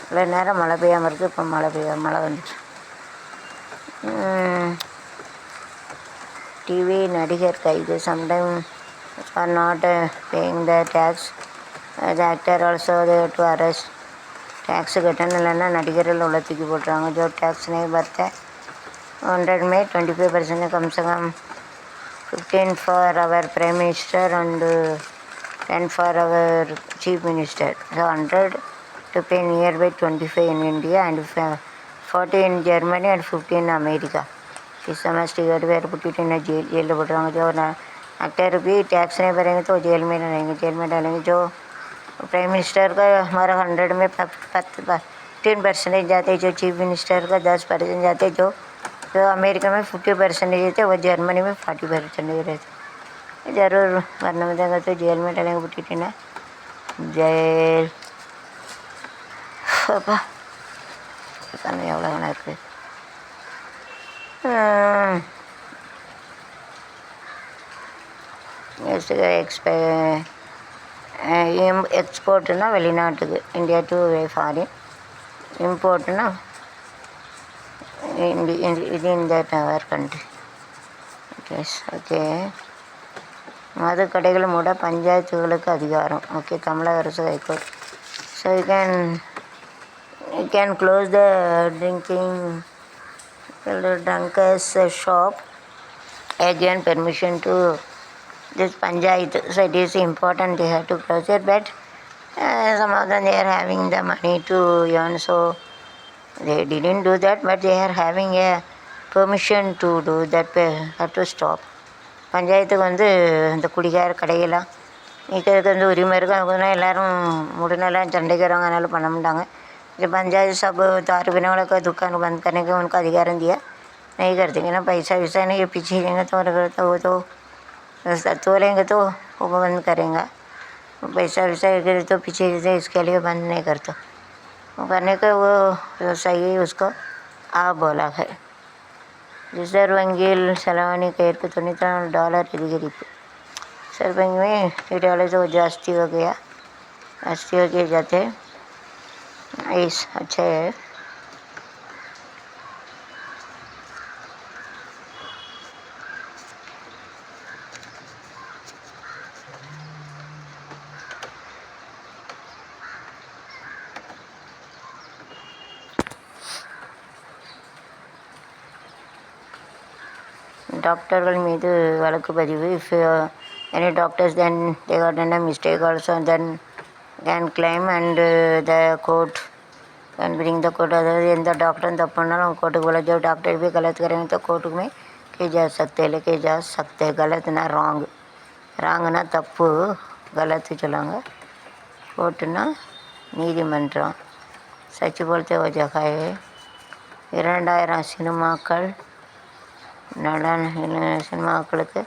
இவ்வளோ நேரம் மழை பெய்யாமல் இருக்குது. இப்போ மழை வந்துட்டு. டிவி நடிகர் கைது. Sometime for not paying the tax. The actor also they have to arrest. Tax कटने இல்லைன்னா நடிகர்கள் உள்ள தூக்கி போட்டுறாங்க. जो टैक्स नहीं भरते 100 में 25% कम से कम 15 for our Prime Minister and 10 for our Chief Minister. So 100 to pay nearby 25 in India and 40 in Germany and 50 in America. इस समझ टिकट वेर पुट्टी ना जेल पड़ जो ना एक्टर भी टैक्स नहीं भरेंगे तो जेल में रहेंगे, जेल में डालेंगे. जो प्राइम मिनिस्टर का हमारा 100 में 15% जाते, जो चीफ मिनिस्टर का 10% जाते, जो अमेरिका में 50% रहते, वो जर्मनी में 40% रहते. ज़रूर भरना में देंगे तो जेल में डालेंगे पुट्टी ना जेल. पता नहीं एवं होना है. எக்ஸ்போர்ட்னா வெளிநாட்டுக்கு, இந்தியா டு ஃபாரின். இம்போர்ட்னா இது இந்த அவர் கண்ட்ரி. ஓகே. மது கடைகள் மூட பஞ்சாயத்துகளுக்கு அதிகாரம். ஓகே, தமிழக அரசு high court. So you can close the drunkers shop, again permission to this panchayat. So it is important, they have to close it, but some of them they are having the money to earn, so they didn't do that, but they are having a permission to do that, have to stop. பஞ்சாயத்துக்கு வந்து இந்த குடிகார கடையெல்லாம் நிற்கிறதுக்கு வந்து உரிமை இருக்குது. அவங்க எல்லோரும் முடினெல்லாம் சண்டைக்கிறவங்க, அதனால் பண்ண மாட்டாங்க. जो पंचायत सब दारू पीने वाले का दुकान बंद करने का उनका अधिकार दिया, नहीं करते ना. पैसा वैसा नहीं, ये पीछे लेंगे तो वो तो लेंगे तो वो बंद करेंगे. पैसा वैसा तो पीछे से इसके लिए बंद नहीं करता. वो करने का वो सही उसको आप बोला है. रिजर्व वंगिल सलावनी कईर्क $90 एदिगिरिप्पु. रिजर्व बैंक में $3 तो जास्ती हो गया, जास्ती हो गए जाते. अच्छा है. டாக்டர்கள் மீது வழக்கு பதிவு. If any doctors then they got done a mistake also, then can claim and the court can bring the court. Other and doctor तप कोर्ट बोला, जो डॉक्टर भी गलत करेंगे तो कोर्ट में के जा सकते, लेके जा सकते. गलत ना रॉन्ग, रॉन्ग ना तप्पु, गलत चलांगा. कोर्ट ना நீதிமன்றம். சச்சி போலते हो जगह 2000 சினிமாக்கள் சினிமாக்களுக்கு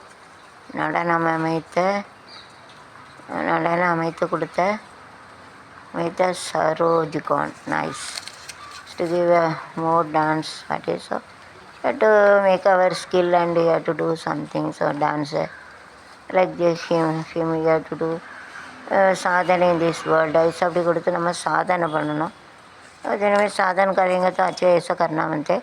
நடனம் அமைத்து கொடுத்த Saroj Khan. Nice. To give more dance practice, so you have to make our skill and you have to do something. So dance like this, him you have to do சாதனை in this world. ऐसा அப்படி கொடுத்து நம்ம சாதனை பண்ணணும். जिनमें साधन करेंगे तो अच्छे ऐसा करना बनते.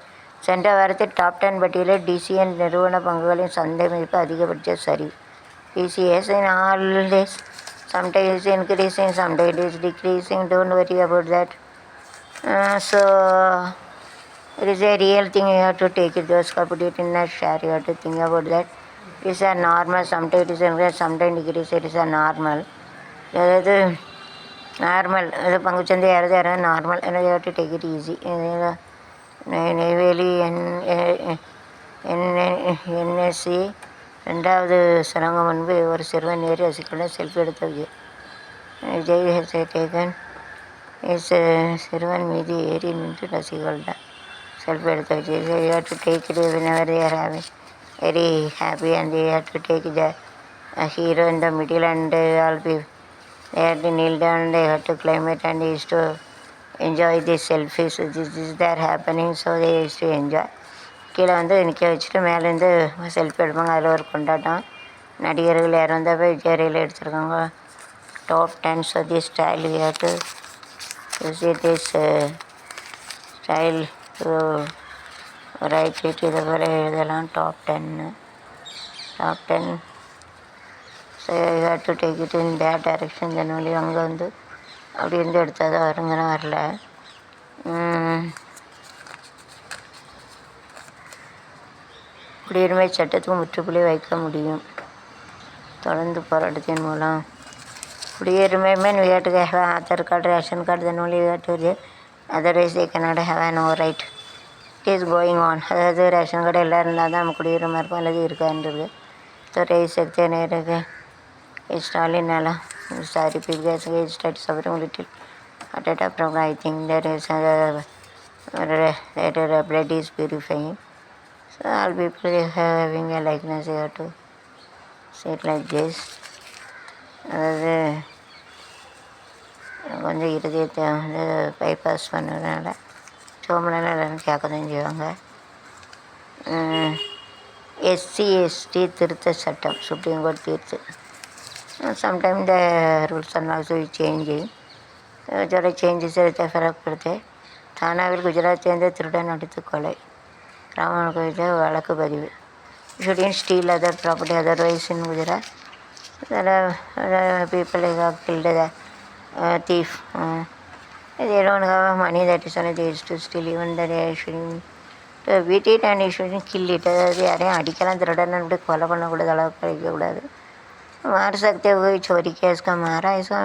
சென்ற வாரத்தில் டாப் 10 பட்டியலில் டிசிஎன் நிறுவன பங்குகளின் சந்தை மதிப்பு அதிகபட்ச சரி. TCS in all this, sometimes increasing, sometimes it is decreasing. Don't worry about that. So it is a real thing, you have to take it. Those who put it in a share, you have to think about that. It is a normal, sometimes it is increase, sometimes decrease. It is a normal. அதாவது normal, அது பங்குச்சந்தை யாராவது normal, you have to take it easy. Neyveli NSC ரெண்டாவது சுரங்கம் முன்பு ஒரு சிறுவன் ஏறி ரசிகளுடன் செல்ஃபி எடுத்தது. விஜய் ஹெஸ் டேக்கன் சிறுவன் மீது ஏறி நின்று ரசிகள்தான் செல்ஃபி எடுத்த Vijay. You have to take it whenever they are having very happy and they have to take the hero in the middle and all be they have to kneel down and they have to climb it and he is to enjoy these selfies. This is there happening, so they used to enjoy. கீழே வந்து நிற்க வச்சுட்டு மேலேருந்து selfie எடுப்பாங்க, அதில் ஒரு கொண்டாட்டம். நடிகர்கள் யாரும் வந்தால் போய் விஜய் எடுத்துருக்காங்க. Top 10. So this style we have to use this style to write it. இதை போல் எழுதலாம். Top 10. So you have to take it in that direction. Then only அங்கே வந்து அப்படி இருந்து எடுத்தால் தான் வருங்கன்னு வரல. குடியுரிமை சட்டத்துக்கு முற்றுப்புள்ளி வைக்க முடியும். தொடர்ந்து போராட்டத்தின் மூலம் குடியுரிமை mean we have to have Aadhaar card, ration card, then only we have to get, otherwise they cannot have an override. It is going on. அதாவது ரேஷன் கார்டு எல்லாம் இருந்தால் தான் நம்ம குடியுரிமை இருக்கும், அல்லது இருக்கான்றது. துறை சக்தி நேருக்கு ஸ்டாலினால sorry because start suffering little at problem. I think there is that blood is purifying. So all people having a likeness, you have to say it like this. அதாவது கொஞ்சம் இருதயத்தை வந்து பைபாஸ் பண்ணுறதுனால சோம்பலாம் எல்லோரும் கேட்க தான் செய்வாங்க. எஸ்சி எஸ்டி திருத்த சட்டம் சுப்ரீம் கோர்ட் தீர்த்து sometime the rules are also changing. ஜர சேஞ்சஸ் எடுத்த ஃபரக் படுத்து தானாவில் குஜராத் சேர்ந்த திருடன் அடித்து கொலை, ராமன் குறித்த வழக்கு பதிவு. Shouldn't steel other property otherwise in Gujarat. There are people who have killed the thief. They don't have money, that is why they used to steal. Even that they shouldn't beat it and you shouldn't kill it. அதாவது யாரையும் அடிக்கலாம் திருடன்னு அப்படி கொலை பண்ணக்கூடாது, அளவுக்கு அடிக்கக்கூடாது. मार सकते हो कोई छोरी के उसका मारा, इसका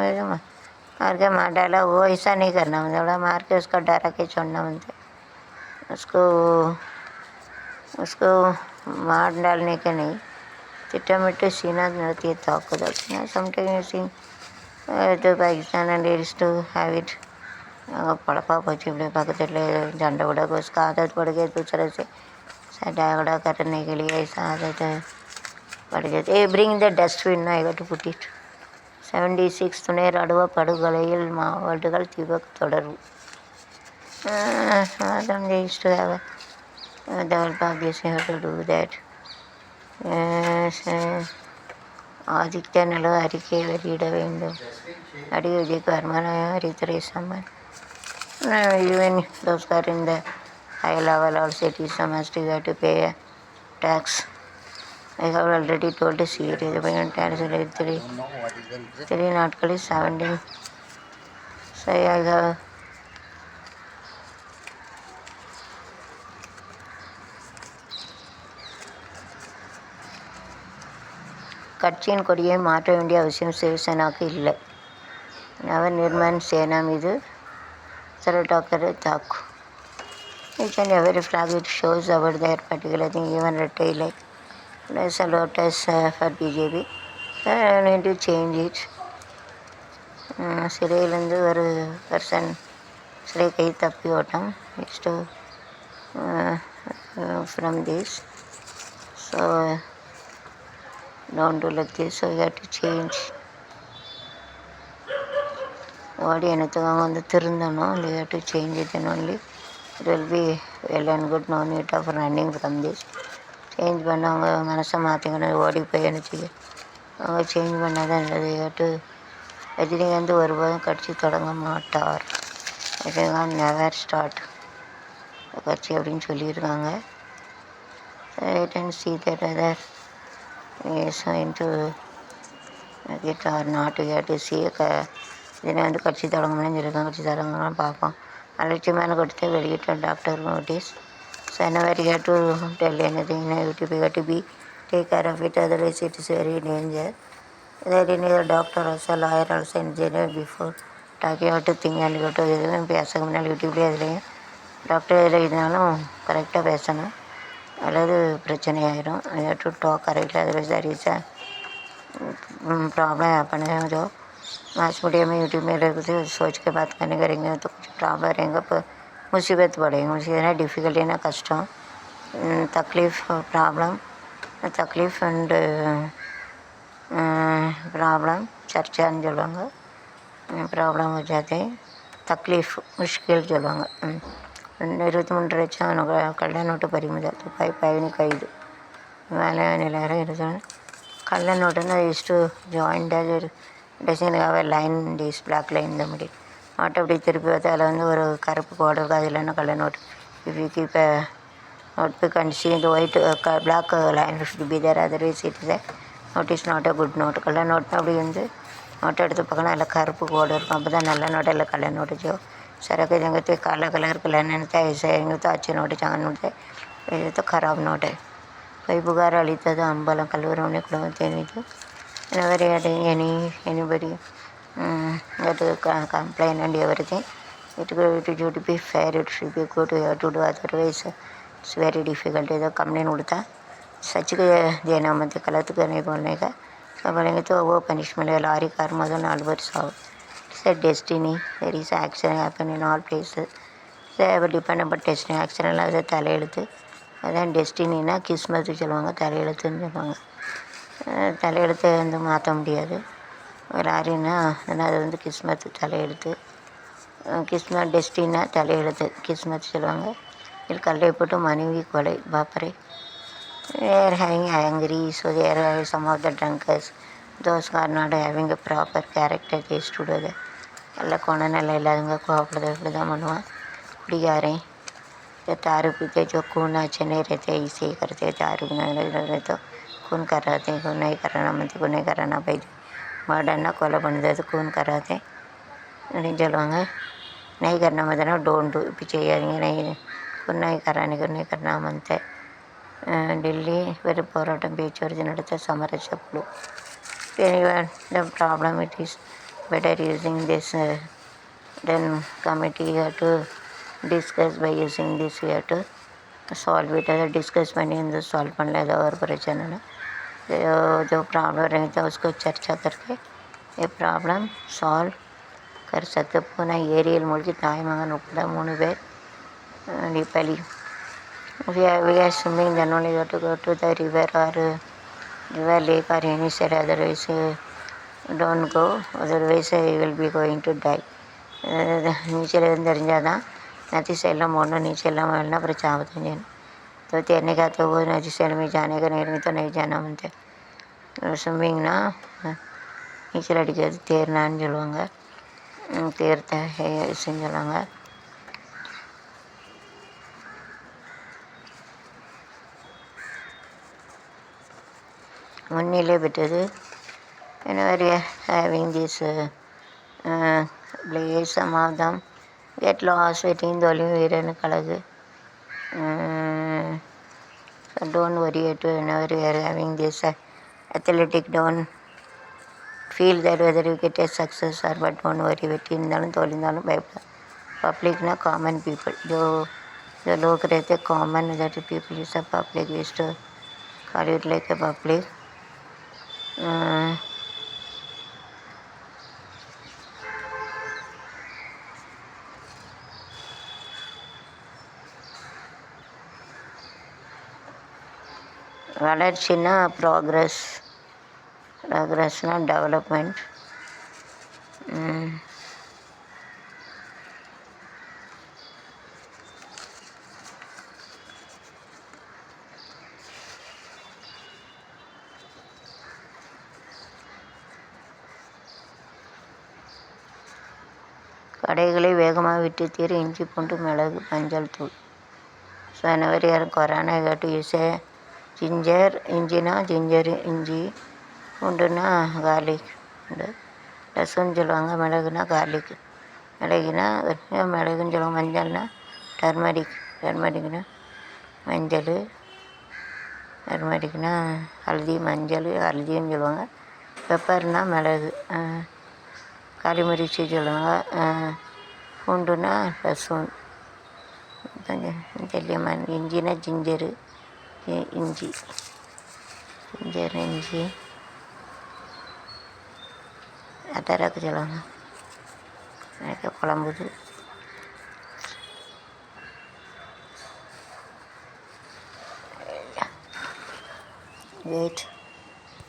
मार के मार डाला, वो ऐसा नहीं करना मतलब, थोड़ा मार के उसका डरा के छोड़ना बनता है. उसको मार डालने के नहीं, திட்டமிட்டு சீனா நடத்திய தாக்குதல். சம்டைம்ஸ் இது Pakistan and it's to have it पड़पा पची अपने पकड़ झंडा उड़ा को उसका आदत पड़ गई दूसरे से झगड़ा करने के लिए, ऐसा आदत पड़ जाती. Bring the dustbin I got put it. 76 துணை ராணுவ படுகொலையில் மாவட்டங்கள் தீபக் தொடர்பு. they used to have the obviously have to do that. Aditya நல அறிக்கை வெளியிட வேண்டும். அடி விஜய்க்கு வருமான வரித்துறை summon. Even those who are in the high level also it is a must, you have to pay a tax. I have already told the CA the payment tax three நாட்களில் 17. So I have கட்சியின் கொடியை மாற்ற வேண்டிய அவசியம் சிவசேனாவுக்கு இல்லை. நவ நிர்மான் சேனா மீது doctor தாக்கு. Each and every flag it shows about their particular thing, even red like there's a lotus for BJP. I need to change it. சிறையிலேருந்து ஒரு பர்சன் சிறை கை தப்பி ஓட்டம் is to from this. So don't do like this, so you have to change. பாடி என்னத்துக்காக வந்து திருந்தணும், you have to change it and only it will be well and good, no need of running from this. Change பண்ண அவங்க மனசை மாற்றிக்கணும், ஓடி போய் நினச்சிக்க அவங்க சேஞ்ச் பண்ணால் தான் நல்லது. you have to ரஜினிகாந்த் ஒருபோதும் கட்சி தொடங்க மாட்டார், ரஜினிகாந்த் நெவர் ஸ்டார்ட் கட்சி அப்படின்னு சொல்லியிருக்காங்க. wait and see that whether is going to get or not, you have to see. இதில் வந்து கட்சி தொடங்கணும்னு சொல்லியிருக்காங்க, கட்சி தொடங்கலாம் பார்ப்போம். அலட்சியமான கொடுத்து வெளியிட்ட doctor notice. So whenever you have to tell anything in YouTube, you have to be take care of it, otherwise it is very danger. That in a doctor also, lawyer also, engineer before talking out to think and go to எதுவும் பேச முன்னால் யூடியூப்லேயே அதுலேயும் doctor இதில் இதனாலும் கரெக்டாக பேசணும், அல்லது பிரச்சனை ஆயிரும். you have to talk correctly, otherwise that is a problem happen है. जो मास मीडिया में यूट्यूब में रहते सोच के बात करने करेंगे तो कुछ प्रॉब्लम रहेगा, पर मुसीबत पड़ेगी. मुसीबत ना डिफ़िकल्टी ना कष्टम तकलीफ़ प्रॉब्लम तकलीफ़ एंड प्रॉब्लम चर्चाன்னு சொல்லுவாங்க. ப்ராப்ளம் हो जाते तकलीफ़ मुश्किल சொல்லுவாங்க. 23 லட்சம் கள்ள நோட்டு பறிமுதல், துப்பாய் பயணி கைது. மேலே நிலையரம் இருக்கணும். கள்ள நோட்டுன்னா use to join dozen have line this black line இந்த மாதிரி நோட்டை அப்படி திருப்பி பார்த்தா அதில் வந்து ஒரு கருப்பு கோடு இருக்குது, அது இல்லைன்னா கள்ள நோட்டு. If you keep note pick and see இந்த white black line should be there, otherwise it is note is not a good note. கள்ள நோட்னா அப்படி வந்து நோட்டை எடுத்து பார்க்கணும், அதில் கருப்பு கோடு இருக்கும், அப்போ தான் நல்ல நோட்டு இல்லை கள்ள நோட்டு. जो सड़क जगह काला कलर का लेना है, ऐसे तो अच्छे नोट चांद नोट है, ये तो ख़राब नोट है. போய் புகார் அளித்தது அம்பலம் கல்லூரி குடும்பத்தின் மீது. Whenever anybody get a complaint and everything, it should be fair, it should be good, you have to do, otherwise it's very difficult. इधर कंप्लेन उड़ता सच के देना मत गलत करने बोलने का तो बोलेंगे तो वो पनिशमेंट है. लॉरी कार मदन आलवर साहब. It's a destiny. There is action happen in all places. They have depend about destiny. Action எல்லாம் தலையெழுத்து. அதான் டெஸ்டினா கிஸ்மத்து சொல்லுவாங்க, தலையெழுத்துன்னு சொல்லுவாங்க. தலையெழுத்தை வந்து மாற்ற முடியாது. லாரின்னா அது வந்து கிஸ்மத்து தலையெழுத்து. கிஸ்மத் டெஸ்டினா தலையெழுத்து கிஸ்மத் சொல்லுவாங்க. இது கல்லை போட்டு மனைவி கொலை பாப்பரை. They are having angry, so they are having some of the drunkards. Those who are not having a proper character, they stood there. எல்லாம் கொண நல்லா இல்லாதவங்க கோவப்படுறது இப்படி தான் பண்ணுவான். குடிகாரன் दारू पीते जो खून अच्छे नहीं रहते, इसे करते दारू नहीं रहते तो खून कराते, खून नहीं कराना मत खून नहीं कराना भाई मर्डरना கொலை பண்ணுறது खून कराते அப்படின்னு சொல்லுவாங்க. नहीं करना मतलब डोंट डू இப்போ செய்யாதீங்க. नहीं खून नहीं करना मत. டெல்லி ஒரு போராட்டம் பேச்சுவார்த்தை நடத்த சமரச குழு. The problem it is better using this then committee have to discuss by using this we have to solve it. अगर डिस्कस பண்ணி இந்த சால்வ் பண்ணல ஏதோ ஒரு பிரச்சனை जो प्रॉब्लम रहता है उसको चर्चा करके ये प्रॉब्लम सॉल्व कर सकते. पूना ஏரியல் மூழ்கி தாய்மகன் உட்பட 3 பேர் Nepali. We are swimming, then only you have to go to the river or river lake or any side, otherwise don't go, otherwise you will be going to die. நீச்சல் தெரிஞ்சால் தான் नदी से एल्ला मोड़ना नीचे एल्ला मारना पर चावत नहीं जाना. तो तैरने का तो वो नदी से में जाने का नहीं तो नहीं जाना मनते. स्विमिंग ना நீச்சல் அடிக்கிறது தேர்னான்னு சொல்லுவாங்க. தேர்த்த செஞ்சுருவாங்க. முன்னிலை பெற்றது. whenever you are having this place, some of them get lost waiting தோல்வி வீரன்னு கலகு. So don't worry at whenever you are having this athletic, don't feel that whether you get a success or but don't worry. வெற்றி இருந்தாலும் தோல்வி இருந்தாலும் பயப்பட. पब्लिकना common people जो लोग रहते common that people is a public is to call it like a public. வளர்ச்சினா ப்ராக்ரஸ்னா டெவலப்மெண்ட். கடைகளை வேகமாக விட்டு தீர இஞ்சி பூண்டு மிளகு மஞ்சள் தூள். So whenever you are corona you have to use a ginger. இஞ்சினா ஜிஞ்சரு இஞ்சி, பூண்டுனா கார்லிக் உண்டு, லசுன்னு சொல்லுவாங்க. மிளகுனா கார்லிக், மிளகுனா மிளகுன்னு சொல்லுவாங்க. மஞ்சள்னா டர்மரிக்னா மஞ்சள், டர்மரிக்னா ஹல்தி, மஞ்சள் ஹல்தின்னு சொல்லுவாங்க. பெப்பர்னா மிளகு, காலிமிரிச்சி சொல்லுவாங்க. பூண்டுனா லசூன், தெரியுமா? இஞ்சினா ஜிஞ்சரு இஞ்சி அதராக்கு சொல்லுவாங்க. எனக்கு குழம்புது. வெயிட்